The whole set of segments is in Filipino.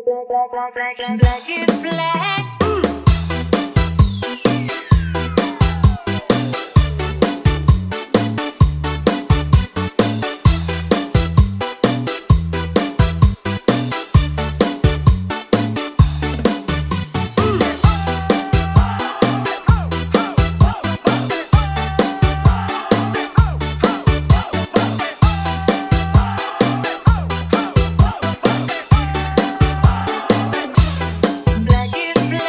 Black is black. Black is black.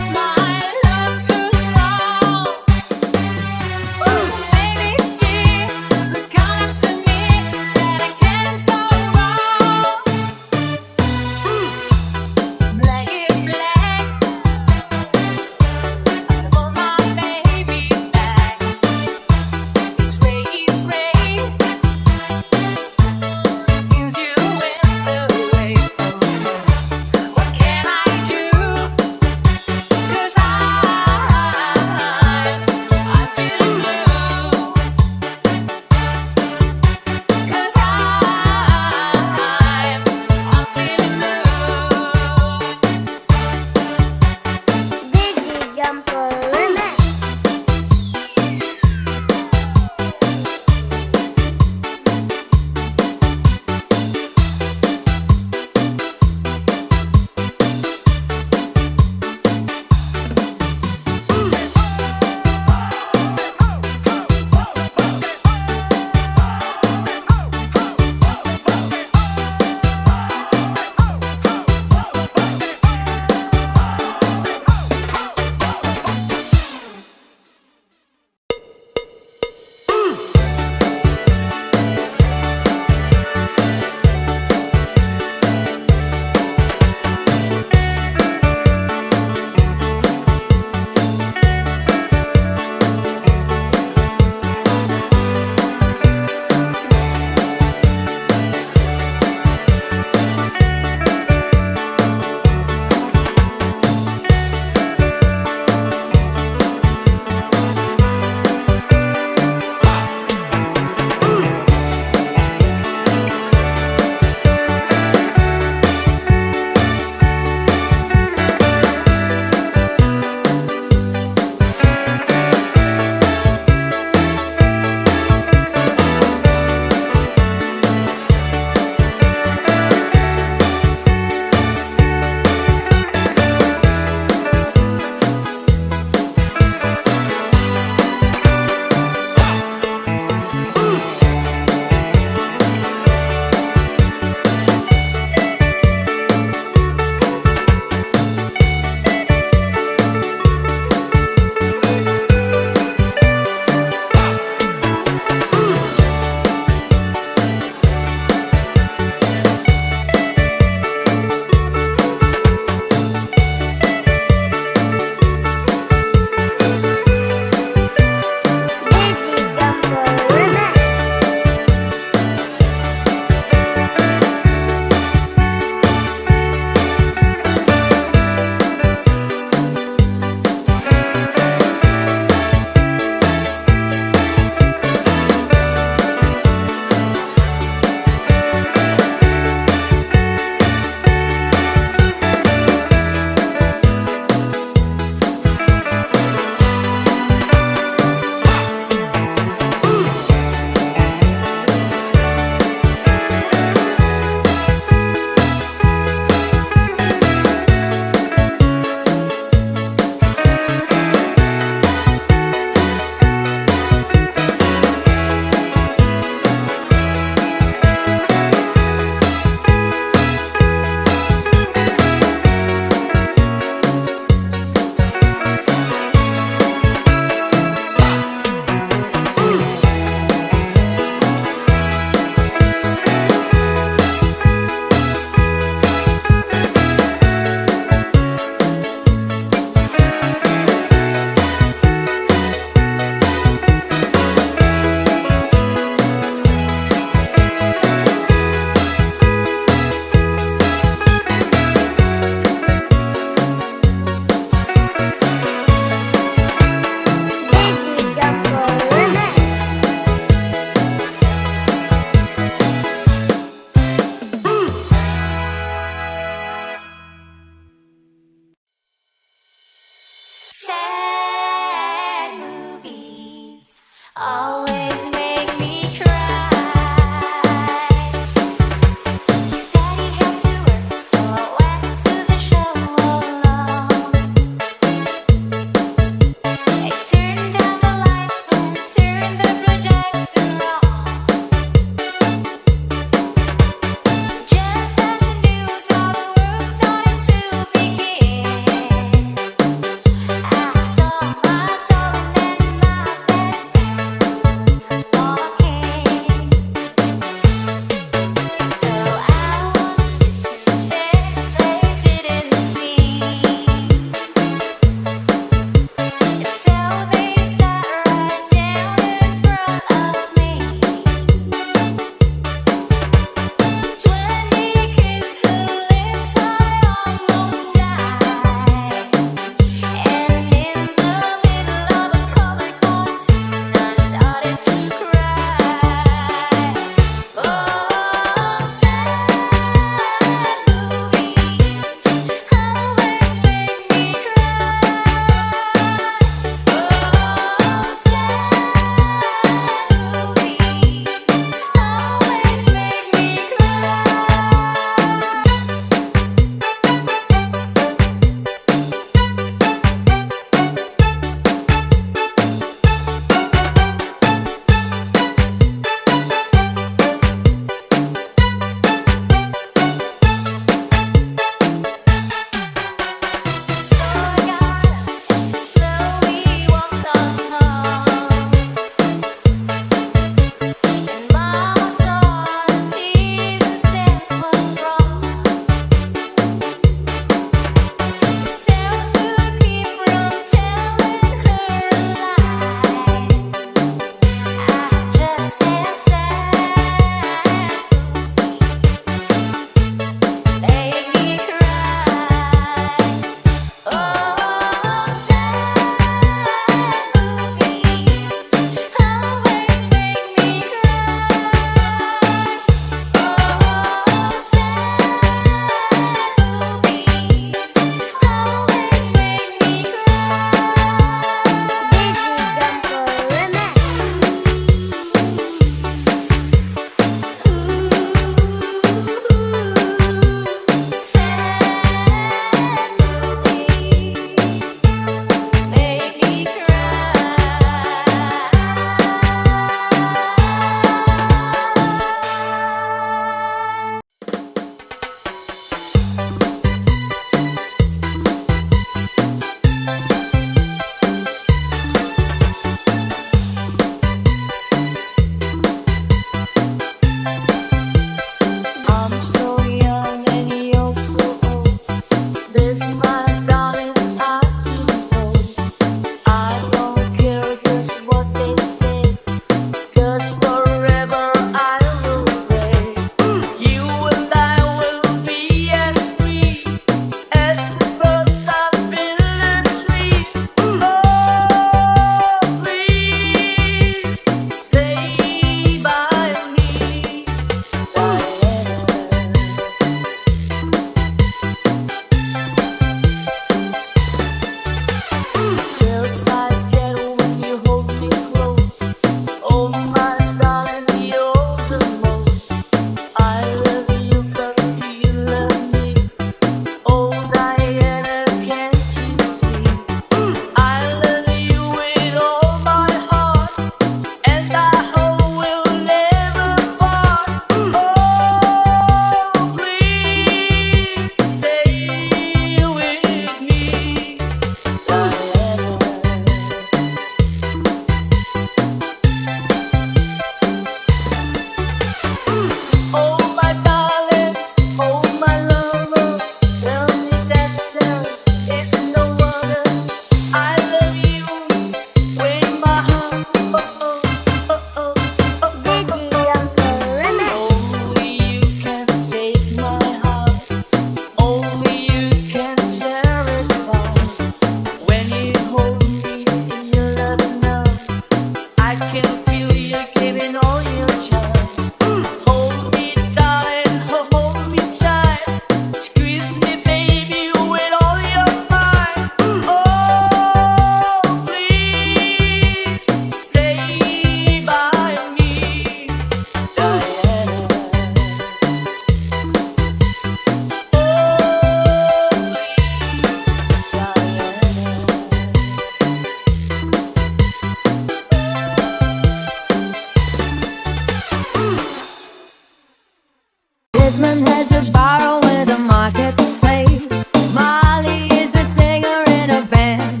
Desmond has a borrow in the marketplace. Molly is the singer in a band.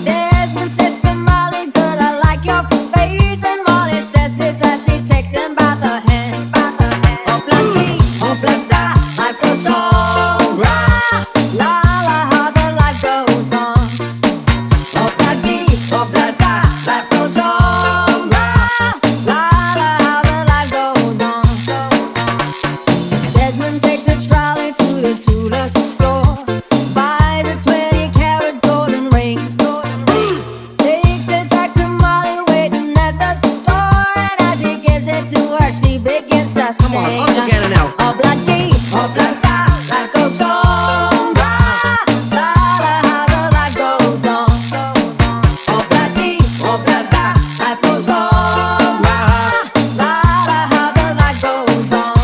Desmond says to Molly, girl, I like your face. And Molly says this as she takes him by the hand. Oh, bloody, oh, bloody, life goes on. La la, how the life goes on. Oh, bloody, life goes on. La la, how the life goes on. Desmond takes a trolley to the jeweler store, buys a 20-carat golden ring, takes it back to Molly waiting at the door, and as he gives it to her, she begins to sing. Come on, all together now. Oh, bloody, life goes on. La la, how the life goes on. Oh, bloody, life goes on. La la, how the life goes on.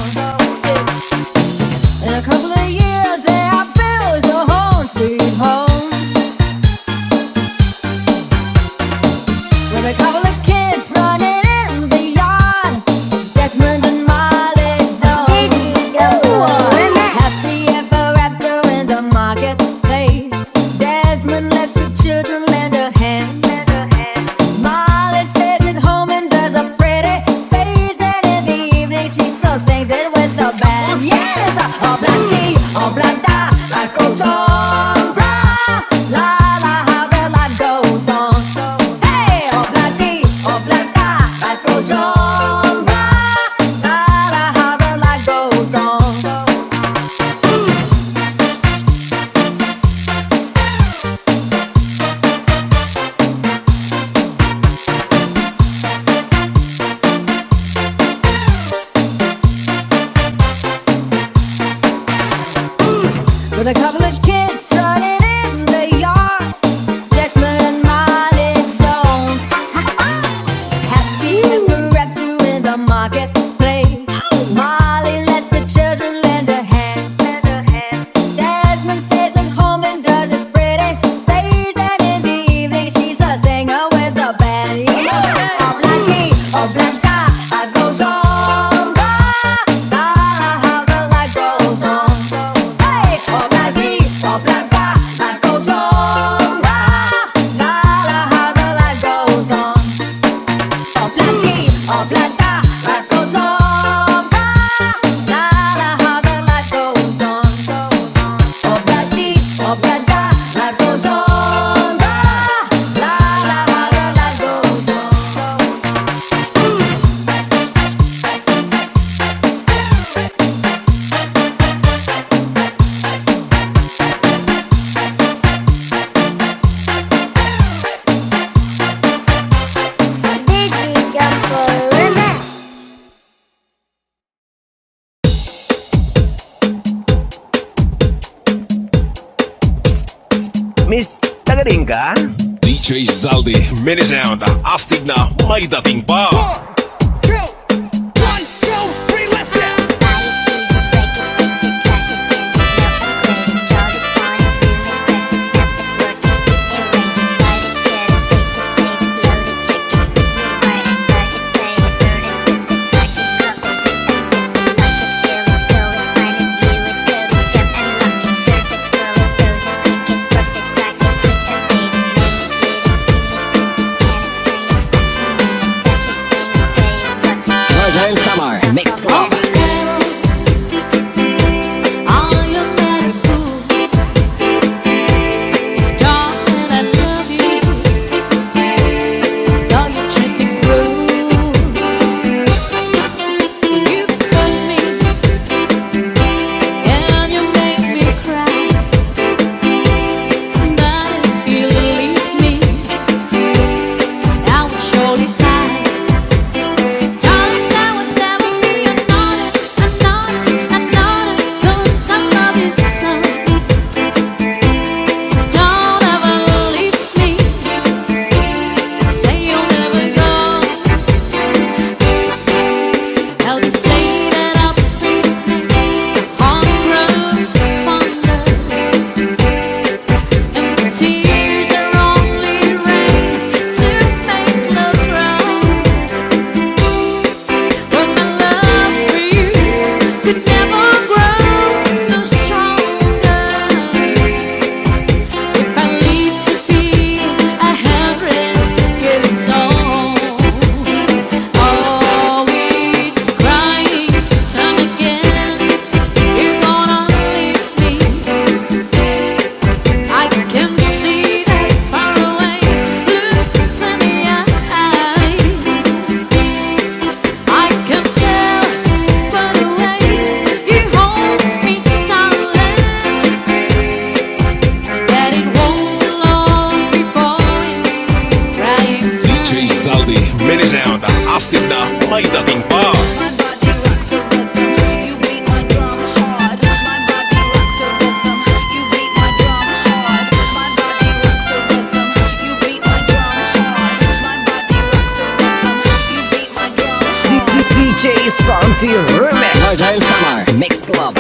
In a couple of years, they have built a home, sweet home, with a couple of kids running in the yard. Desmond and Molly Jones. Happy ever after in the marketplace. Desmond lets the children lend a hand. Molly stays at home and does a pretty face, and in the evening she still sings it with the band. Yes, oh blada, life goes on. La la, how the life goes on. Hey, oh blada, life goes on. La la, how the life goes on. With a couple of kids running in the yard, Desmond and Molly Jones. Happy ever after in the marketplace. Molly lets the children lend a hand. Desmond stays at home and does his pretty face, and in the evening she's a singer with the band. Yeah. Oh blanca, life goes on. La la, how the life goes on. Hey, oh blanca, life goes on. La la, how the life goes on. Oh blanca, life goes on. La la, how the life goes on. Oh blanca, life goes on. La la, how the life goes on. Miss, tagaling ka? DJ Zaldi, mini sound, astig na may dating pa. Thank you. Salty Remix Northern Summer Mix Club.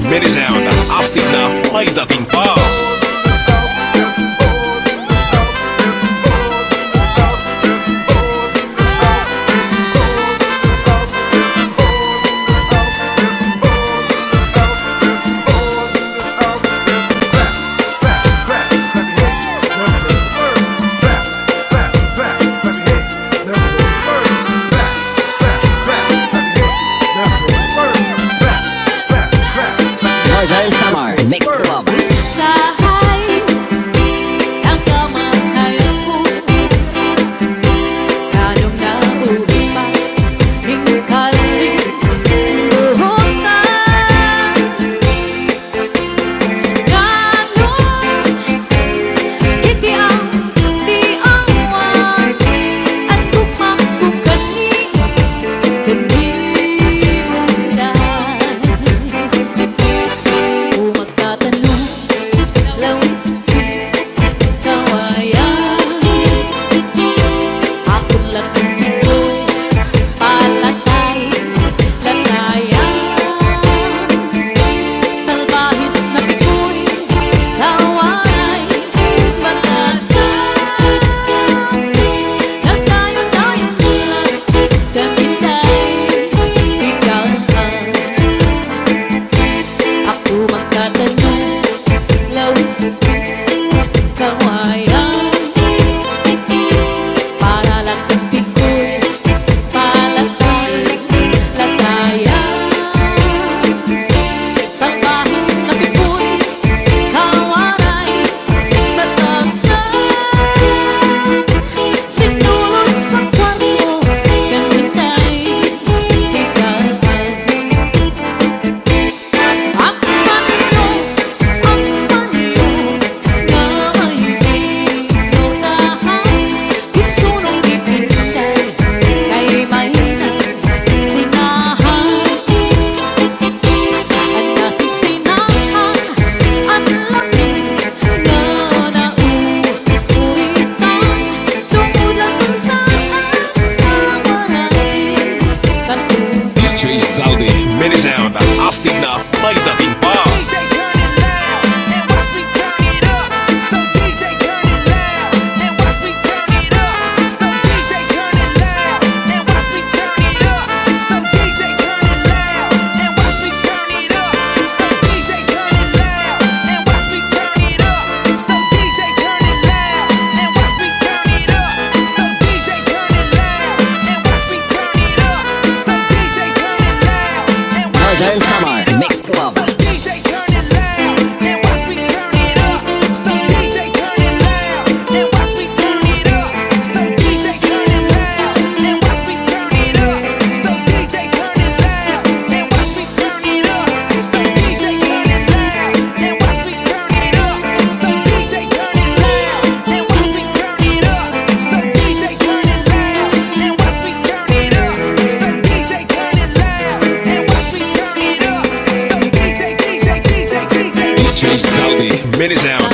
Mini sound, astig na may dating pa. Northern Summer Mix Club. Mini sound, astig na may dating pa. Northern Summer Mix Club. Mini sound.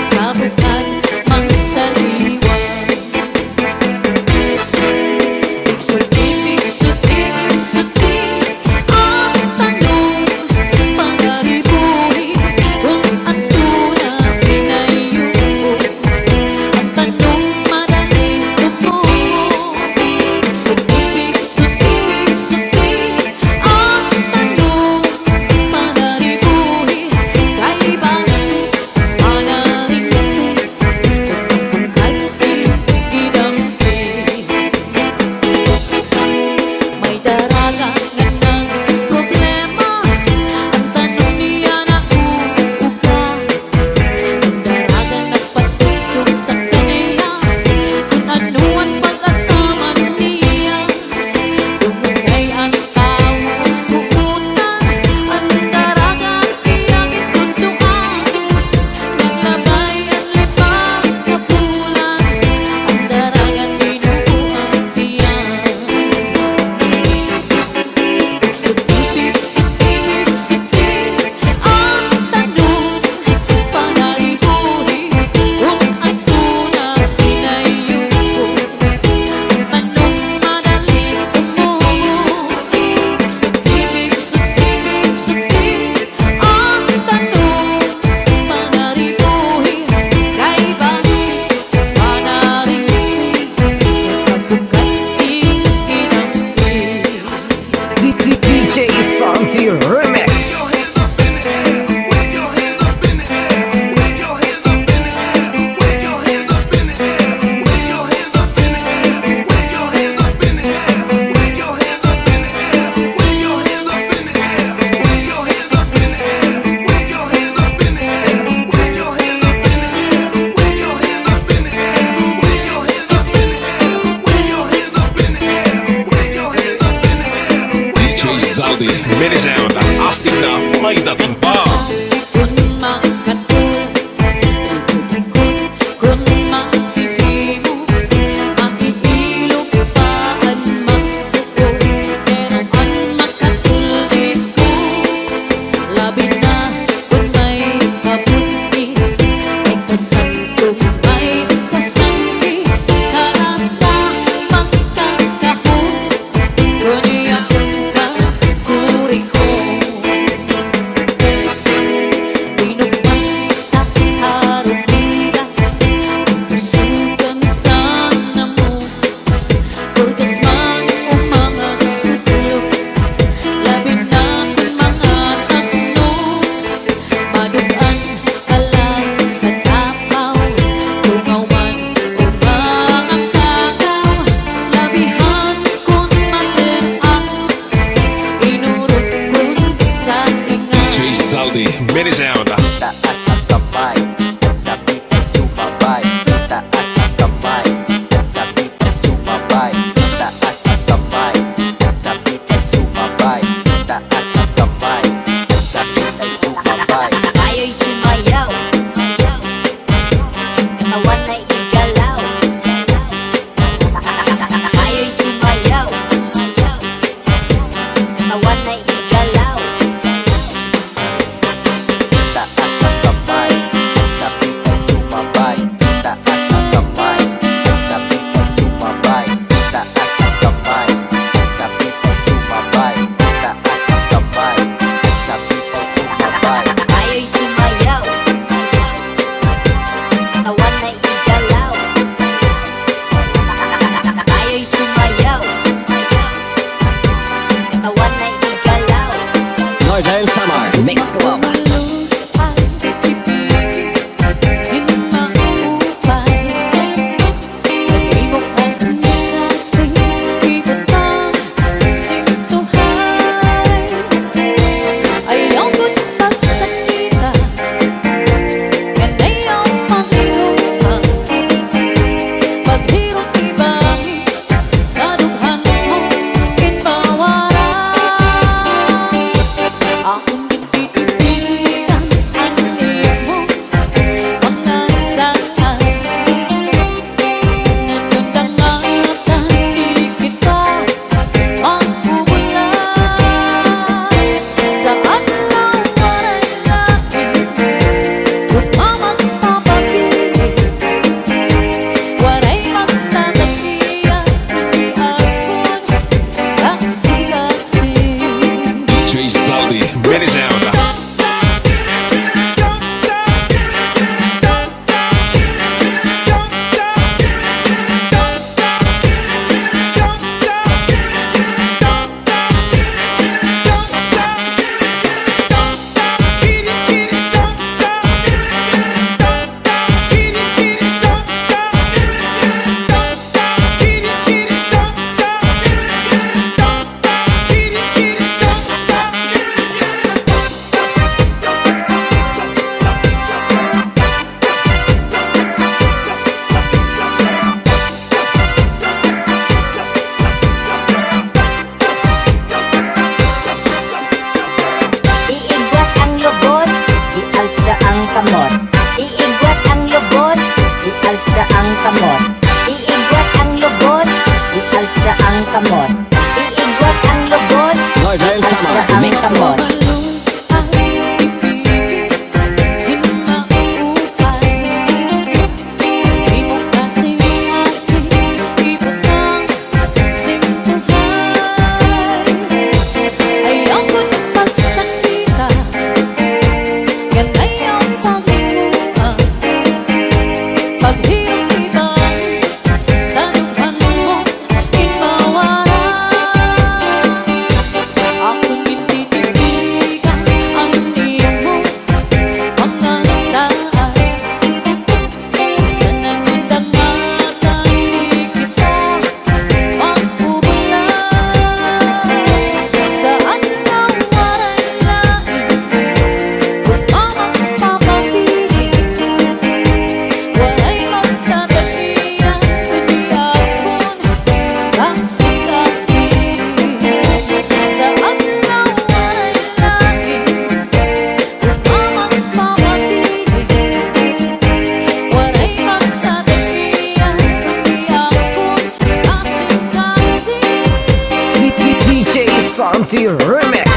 Sa bukan mang saliwa Minisound, astig na may dating pa. Kung makatulog, kung makihimo, maihilog pa ang magsuko. Pero ang makatulog ko, labi na kung may kabuti. Ay kasantong may kasangi, para sa pagkakahon. Kundi akong kakuri ko. Binukpan sa harong bigas, pusugan sa namo. Purgas man o mga sulok, labi na kung mga tatlo. Madugan ka lang sa tapaw, tungawan o mga kagaw. Labihan kung matias, inurot kung sa tinga. Jay Zaldi, Minisound. Taas ang kamay, at sabi ay sumabay. Taas ang kamay, at sabi ay sumabay. Taas ang kamay, at sabi ay sumabay. Taas ang kamay, at sabi ay sumabay. Tayo'y sumayaw, katawan na igalaw. Tayo'y sumayaw, katawan na igalaw. Taas ang kamay, at sabi ay sumabay. Taas ang kamay, at sabi ay sumabay. Taas ang kamay, at sabi ay sumabay. Taas ang kamay, at sabi ay sumabay. Tayo'y sumayaw, katawan na igalaw. Tayo'y sumayaw, katawan na igalaw. Northern Summer Mix Club. Umalos ay ibigin, hinaupay. Nag-ibok kasi ibutang sintuhay. Ayaw ko't pagsakita, yan ayaw panginuha. Paghirot ibangin, sa dughan mo kinbawaran. Akong ipitipigan ang iyong mga saan. Sa nanundangatan, di kita magbubulan. Sa adlaw waray lain, kung mamagpapabili, waray magtatakiya, kundi akong kasi-kasi. Jay Zaldi, Minisound. Iigwat ang lubot, ialsa ang kamot. Iigwat ang lubot, ialsa ang kamot. Iigwat ang lubot, ialsa ang kamot. Iigwat ang lubot, Northern Summer ialsa ang Mix kamot. Club. Umalos ay ibigin, hinaupay. Nag-ibok kasi ibutang sintuhay. Ayaw ko't pagsakita, yan ayaw panginuha. Paghirot ibangin, sa dughan mo kinbawaran. Akong Santi Remix.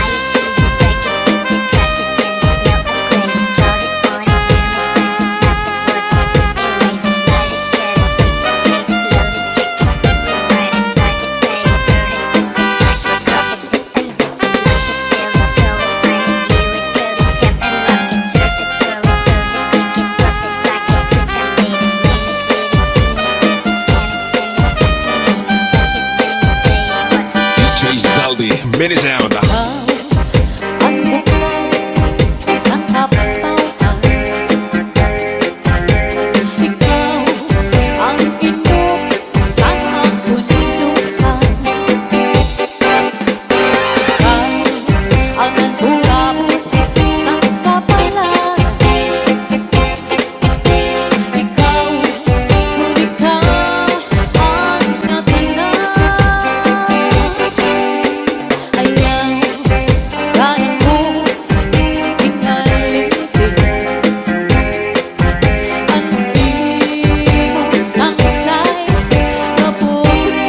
DJ Zaldi, mini sound. Ang bukal sa kapawan. Ikaw ang inom sa kabundukan. Ikaw ang nagulabot sa kapalan. Ikaw, kung ikaw ang natanan. Ayaw kaya mo inalitin. Ang iyong sangkay kapuri.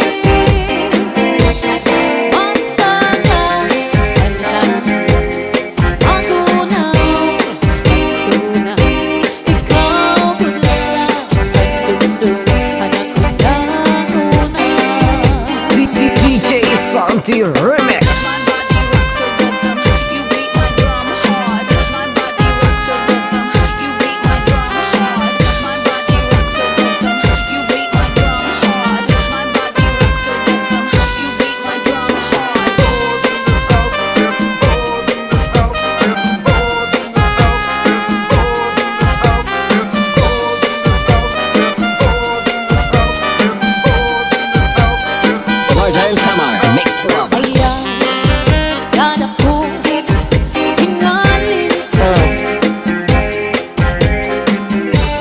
Magtagal alam ako na tuna. Ikaw kulala ang dundong anak ko na una. DJ Santi Remix. Northern Summer Mix Club. Ayaw kada ko hingalin ka.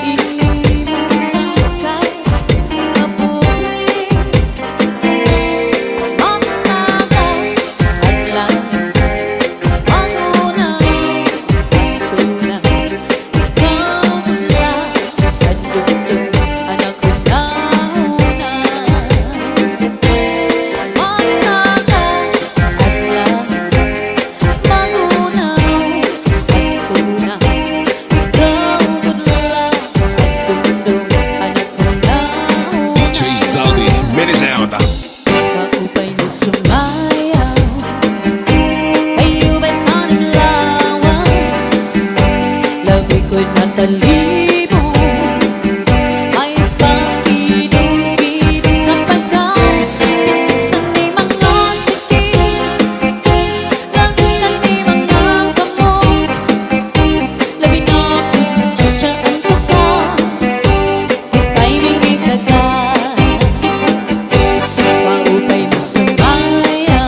Iyong sangkay kapuri. Magtagal hadlang magunaw tuna. Ikaw mula ang dundong anak ko na una. Magtagal hadlang magunaw ang tuna. Ikaw mula ang dundong anak ko na una. DJ Zaldi, mini sound. Kaupay mo sumayaw, kayo ba'y sanang lawas? Labi ko'y natalimo, may pakinom-inom na pagkain. Pitiksan ni mga sikil, lagsan ni mga kamot. Labi na ako'y tsatsaan ko ka, kita'y may kagagan. Kaupay mo sumayaw,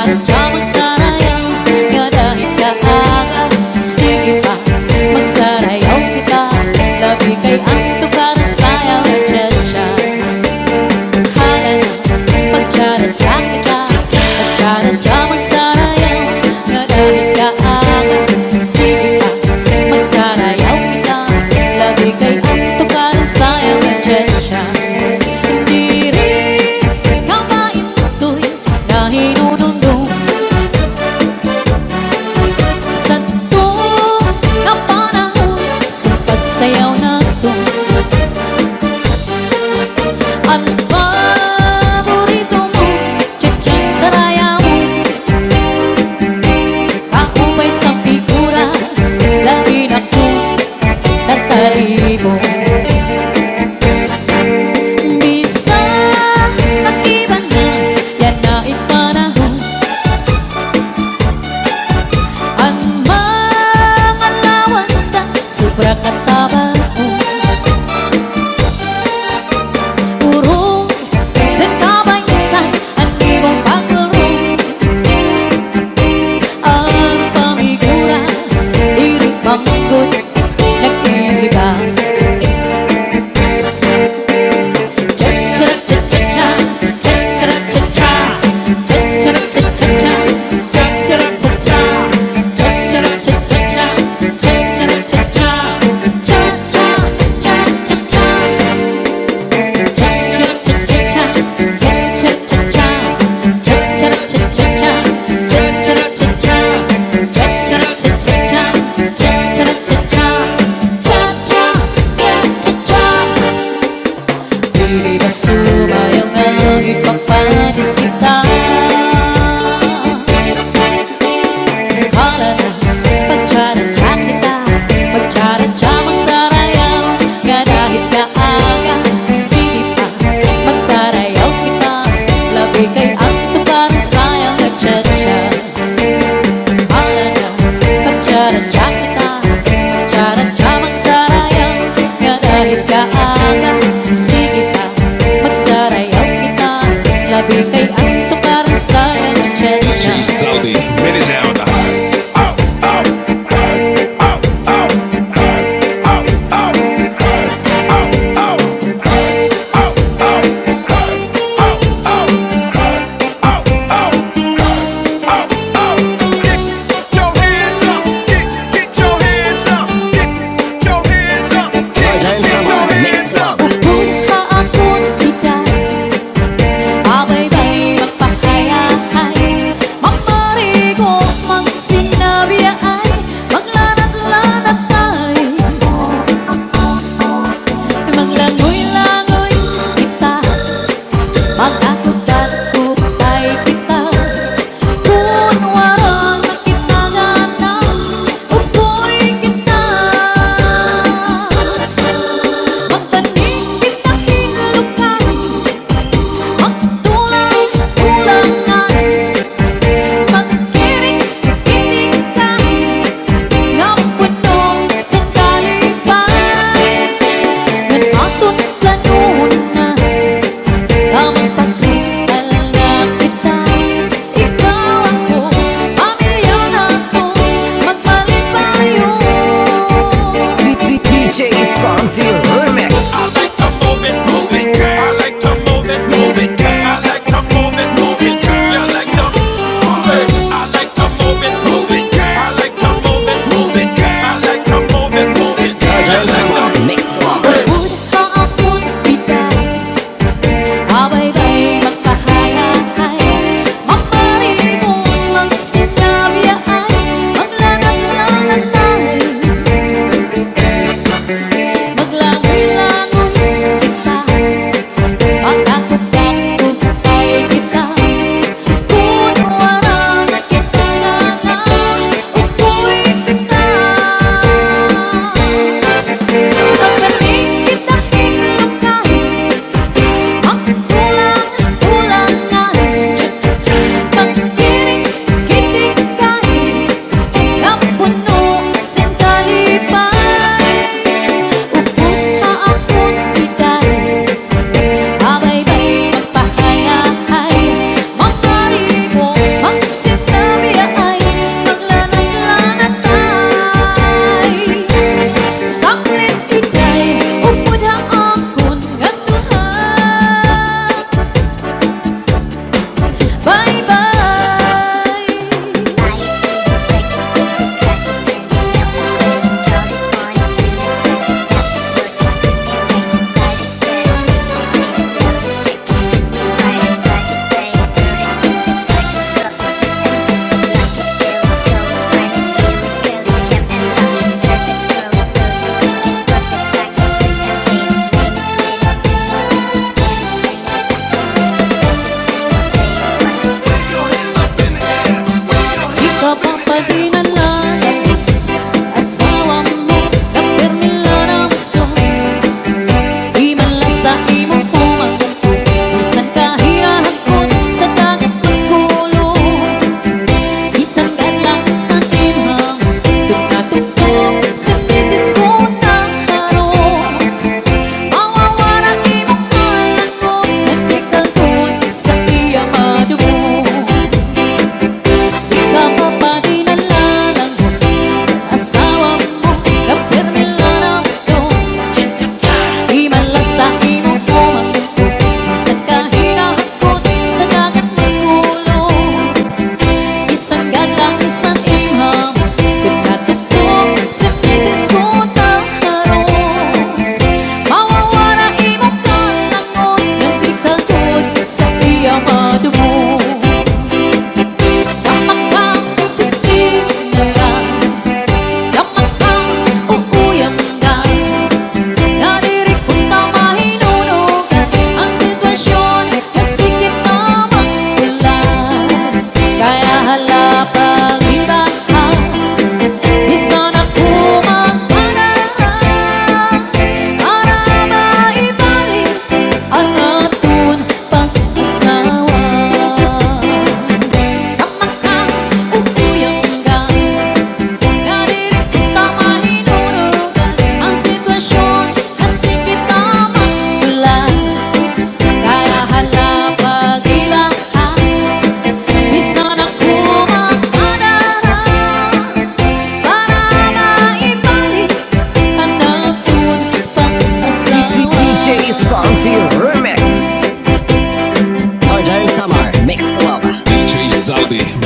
Magsaradya, magsarayaw nga dahil kaaga. Sige pa, magsarayaw kita. Labi kay ang tukaran sayaw na tiyatsa. Hala na, magsaradya kita. Magsaradya, magsarayaw nga dahil kaaga. Sige pa, magsarayaw kita. Labi kay ang tukaran sayaw na tiyatsa. Hindi rin kamain to'y na hinunundong sa to na panahon sa pagsayaw na to. Ang paborito mo, tiyatsa saraya mo. Kaupay sa figura, labi na ko natalibo. Bisa mag-iba na, yan na ipanahon. Ang mga lawas na sobra kataba.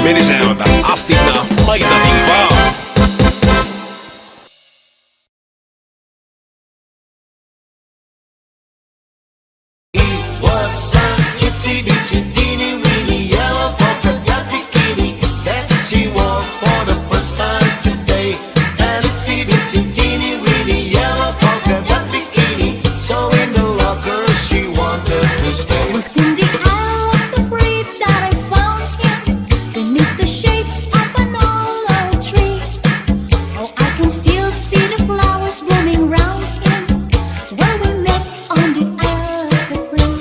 minisound, astig na may dating pa. Was an itsy bitsy teeny weeny yellow polka dot bikini that she wore for the first time today. An itsy bitsy teeny weeny yellow polka dot bikini, so in the locker she wanted to stay. Was in the aisle of the breed that I found him beneath the shade of an old tree. Oh, I can still see the flowers blooming round him where we met on the evergreen.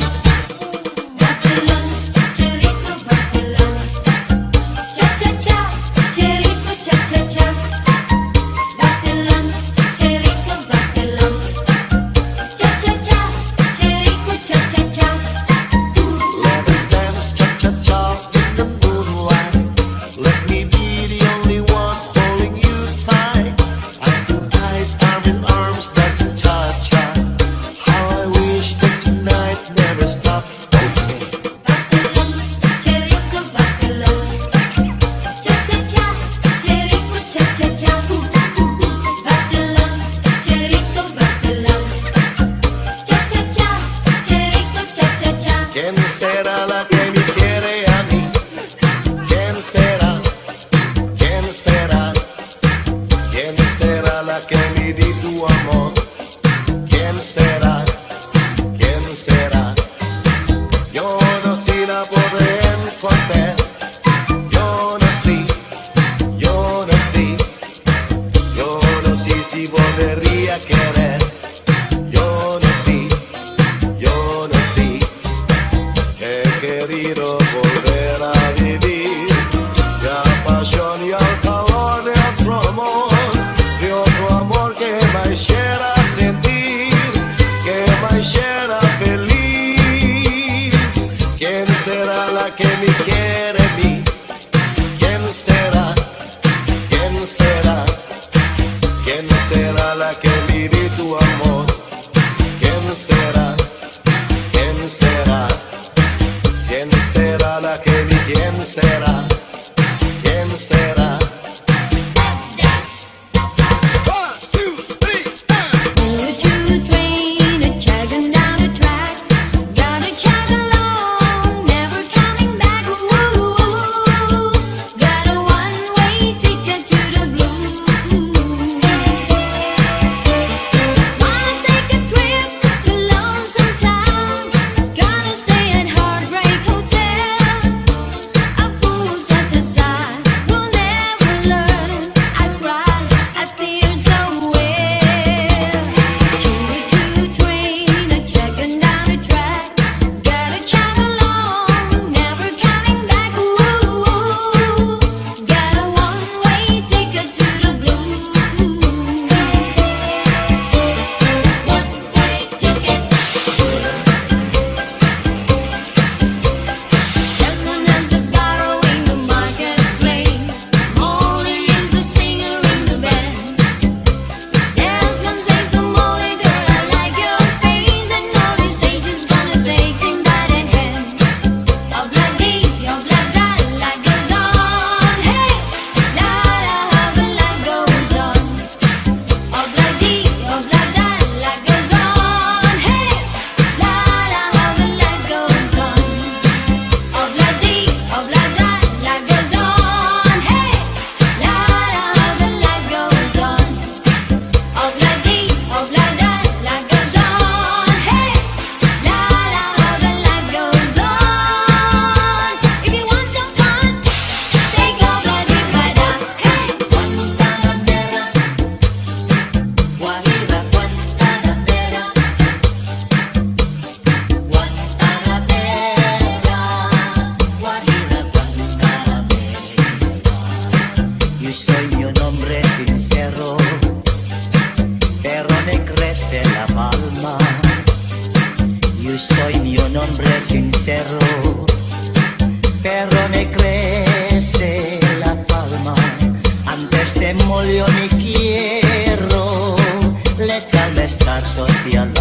Barcelona, Cherico, Barcelona, cha cha cha, Cherico, cha cha cha. Barcelona, Cherico, Barcelona, cha cha cha, Cherico, cha cha cha. Let us dance cha-cha-cha in the moonlight. Let me be the only one holding you tight. Eyes to eyes, arm in arms, dancing cha-cha. How I wish that tonight never stopped. Okay. Barcelona, Cherico, Barcelona, cha cha cha, Cherico, cha cha cha. Barcelona, Cherico, Barcelona, cha cha cha, Cherico, cha cha cha. ¿Quién será la que me quiere a mí? ¿Quién será? ¿Quién será? ¿Quién será la que me di tu amor? ¿Quién será? ¿Quién será? Yo no sé la podré encontrar. Yo no sé, yo no sé, yo no sé si volvería a querer. Yo no sé, yo no sé. He querido volver a vivir la pasión y el calor de otro amor que me hiciera sentir, que me hiciera feliz. ¿Quién será la que me quiere a mí? ¿Quién será? ¿Quién será? ¿Quién será la que me di tu amor? ¿Quién será? ¿Quién será? ¿Quién será la que me quién será? ¿Quién será? Choo-choo train a chugging down the track, gotta chug along, never coming back. Ooh, got a one-way ticket to the blues. Wanna take a trip to Lonesome Town, gotta stay at Heartbreak Hotel. A fool such as I will never learn. I cry, I feel so well. Choo-choo train a chugging down the track, gotta chug along, never coming back. Ooh, got a one-way ticket to the blues. One-way ticket. Desmond has a barrow in the marketplace. Molly is the singer in the band. Desmond says to Molly, girl, I like your face. And Molly says she's gonna take him by the hand. Obla-dee, obla-da, life goes on. Hey, la-la, how the life goes on. Obla-dee, obla-da, life goes on. Hey, la-la, how the life goes on. Obla-dee, obla-da, life goes on. Hey, la-la, how the life goes on. Obla-dee, obla-da, life goes on. Hey, la-la, how the life goes on. If you want some fun, take obla-dee-ba-da. Hey, Guantanamera, Guajira, Guantanamera, Guantanamera, Guajira, Guantanamera. Yo soy un hombre sincero, pero me crece la palma. Yo soy un hombre sincero, pero me crece la palma. Antes te molió mi quiero, le echarle estar social.